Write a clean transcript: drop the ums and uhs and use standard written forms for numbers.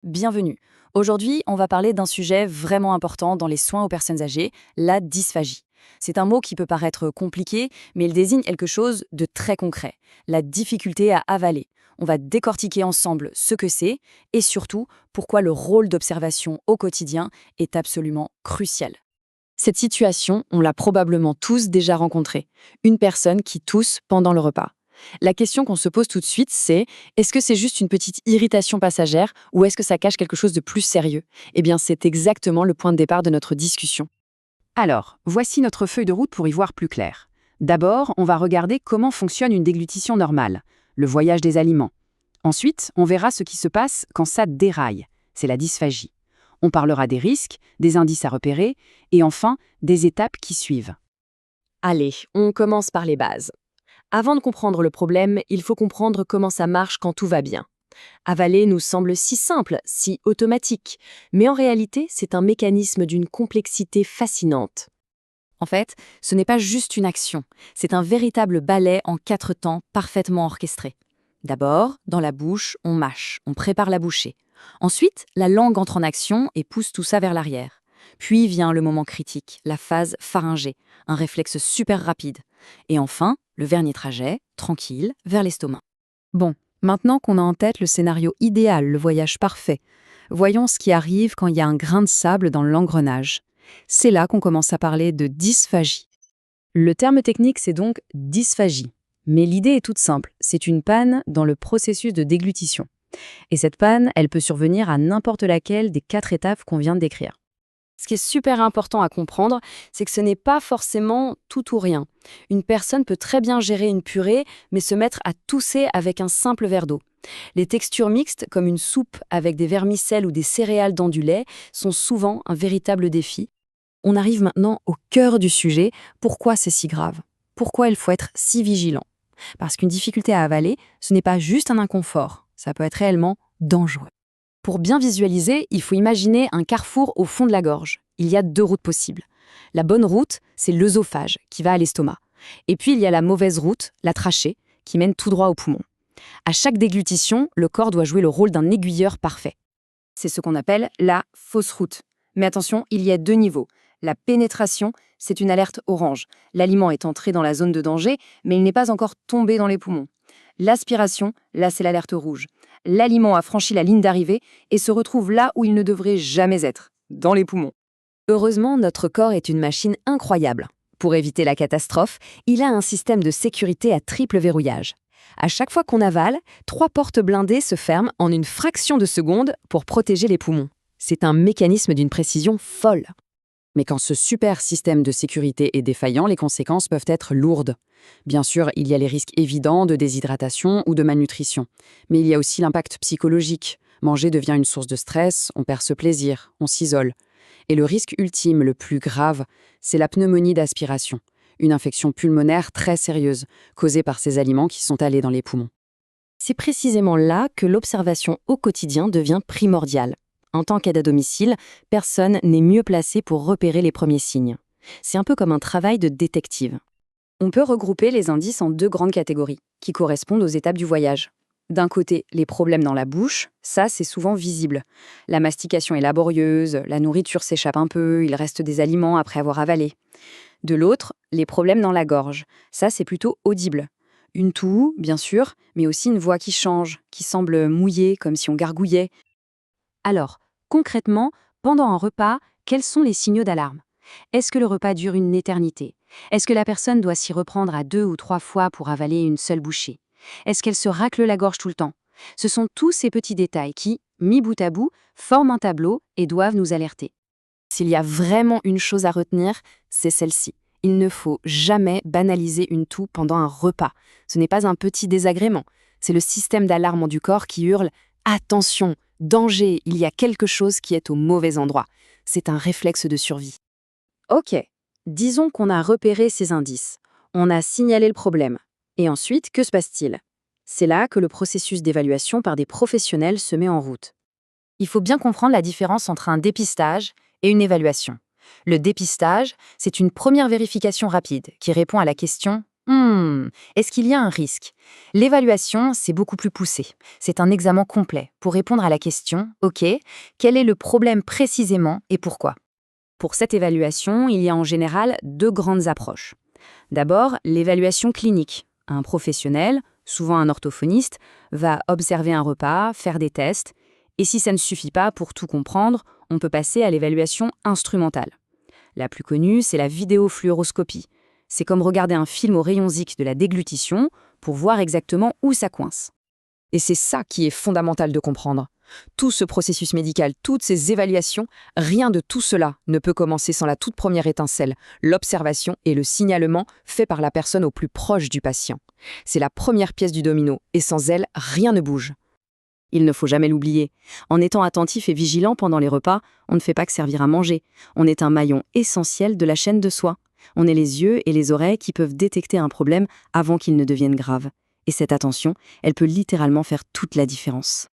Bienvenue. Aujourd'hui, on va parler d'un sujet vraiment important dans les soins aux personnes âgées, la dysphagie. C'est un mot qui peut paraître compliqué, mais il désigne quelque chose de très concret, la difficulté à avaler. On va décortiquer ensemble ce que c'est et surtout pourquoi le rôle d'observation au quotidien est absolument crucial. Cette situation, on l'a probablement tous déjà rencontrée. Une personne qui tousse pendant le repas. La question qu'on se pose tout de suite, c'est est-ce que c'est juste une petite irritation passagère ou est-ce que ça cache quelque chose de plus sérieux? Eh bien, c'est exactement le point de départ de notre discussion. Alors, voici notre feuille de route pour y voir plus clair. D'abord, on va regarder comment fonctionne une déglutition normale, le voyage des aliments. Ensuite, on verra ce qui se passe quand ça déraille, c'est la dysphagie. On parlera des risques, des indices à repérer, et enfin, des étapes qui suivent. Allez, on commence par les bases. Avant de comprendre le problème, il faut comprendre comment ça marche quand tout va bien. Avaler nous semble si simple, si automatique, mais en réalité, c'est un mécanisme d'une complexité fascinante. En fait, ce n'est pas juste une action, c'est un véritable ballet en 4 temps parfaitement orchestré. D'abord, dans la bouche, on mâche, on prépare la bouchée. Ensuite, la langue entre en action et pousse tout ça vers l'arrière. Puis vient le moment critique, la phase pharyngée, un réflexe super rapide. Et enfin, le vernis trajet, tranquille, vers l'estomac. Bon, maintenant qu'on a en tête le scénario idéal, le voyage parfait, voyons ce qui arrive quand il y a un grain de sable dans l'engrenage. C'est là qu'on commence à parler de dysphagie. Le terme technique, c'est donc dysphagie. Mais l'idée est toute simple, c'est une panne dans le processus de déglutition. Et cette panne, elle peut survenir à n'importe laquelle des 4 étapes qu'on vient de décrire. Ce qui est super important à comprendre, c'est que ce n'est pas forcément tout ou rien. Une personne peut très bien gérer une purée, mais se mettre à tousser avec un simple verre d'eau. Les textures mixtes, comme une soupe avec des vermicelles ou des céréales dans du lait, sont souvent un véritable défi. On arrive maintenant au cœur du sujet. Pourquoi c'est si grave? Pourquoi il faut être si vigilant? Parce qu'une difficulté à avaler, ce n'est pas juste un inconfort, ça peut être réellement dangereux. Pour bien visualiser, il faut imaginer un carrefour au fond de la gorge. Il y a 2 routes possibles. La bonne route, c'est l'œsophage, qui va à l'estomac. Et puis il y a la mauvaise route, la trachée, qui mène tout droit au poumon. À chaque déglutition, le corps doit jouer le rôle d'un aiguilleur parfait. C'est ce qu'on appelle la fausse route. Mais attention, il y a 2 niveaux. La pénétration, c'est une alerte orange. L'aliment est entré dans la zone de danger, mais il n'est pas encore tombé dans les poumons. L'aspiration, là c'est l'alerte rouge. L'aliment a franchi la ligne d'arrivée et se retrouve là où il ne devrait jamais être, dans les poumons. Heureusement, notre corps est une machine incroyable. Pour éviter la catastrophe, il a un système de sécurité à triple verrouillage. À chaque fois qu'on avale, 3 portes blindées se ferment en une fraction de seconde pour protéger les poumons. C'est un mécanisme d'une précision folle. Mais quand ce super système de sécurité est défaillant, les conséquences peuvent être lourdes. Bien sûr, il y a les risques évidents de déshydratation ou de malnutrition. Mais il y a aussi l'impact psychologique. Manger devient une source de stress, on perd ce plaisir, on s'isole. Et le risque ultime, le plus grave, c'est la pneumonie d'aspiration, une infection pulmonaire très sérieuse, causée par ces aliments qui sont allés dans les poumons. C'est précisément là que l'observation au quotidien devient primordiale. En tant qu'aide à domicile, personne n'est mieux placé pour repérer les premiers signes. C'est un peu comme un travail de détective. On peut regrouper les indices en 2 grandes catégories, qui correspondent aux étapes du voyage. D'un côté, les problèmes dans la bouche, ça c'est souvent visible. La mastication est laborieuse, la nourriture s'échappe un peu, il reste des aliments après avoir avalé. De l'autre, les problèmes dans la gorge, ça c'est plutôt audible. Une toux, bien sûr, mais aussi une voix qui change, qui semble mouillée, comme si on gargouillait. Alors, concrètement, pendant un repas, quels sont les signaux d'alarme? Est-ce que le repas dure une éternité? Est-ce que la personne doit s'y reprendre à 2 ou 3 fois pour avaler une seule bouchée? Est-ce qu'elle se racle la gorge tout le temps? Ce sont tous ces petits détails qui, mis bout à bout, forment un tableau et doivent nous alerter. S'il y a vraiment une chose à retenir, c'est celle-ci. Il ne faut jamais banaliser une toux pendant un repas. Ce n'est pas un petit désagrément. C'est le système d'alarme du corps qui hurle « Attention, danger, il y a quelque chose qui est au mauvais endroit ». C'est un réflexe de survie. Ok, disons qu'on a repéré ces indices. On a signalé le problème. Et ensuite, que se passe-t-il? C'est là que le processus d'évaluation par des professionnels se met en route. Il faut bien comprendre la différence entre un dépistage et une évaluation. Le dépistage, c'est une première vérification rapide qui répond à la question Est-ce qu'il y a un risque? L'évaluation, c'est beaucoup plus poussé. C'est un examen complet pour répondre à la question, OK, quel est le problème précisément et pourquoi? Pour cette évaluation, il y a en général deux grandes approches. D'abord, l'évaluation clinique. Un professionnel, souvent un orthophoniste, va observer un repas, faire des tests, et si ça ne suffit pas pour tout comprendre, on peut passer à l'évaluation instrumentale. La plus connue, c'est la vidéofluoroscopie. C'est comme regarder un film aux rayons X de la déglutition pour voir exactement où ça coince. Et c'est ça qui est fondamental de comprendre. Tout ce processus médical, toutes ces évaluations, rien de tout cela ne peut commencer sans la toute première étincelle, l'observation et le signalement fait par la personne au plus proche du patient. C'est la première pièce du domino, et sans elle, rien ne bouge. Il ne faut jamais l'oublier. En étant attentif et vigilant pendant les repas, on ne fait pas que servir à manger. On est un maillon essentiel de la chaîne de soins. On est les yeux et les oreilles qui peuvent détecter un problème avant qu'il ne devienne grave. Et cette attention, elle peut littéralement faire toute la différence.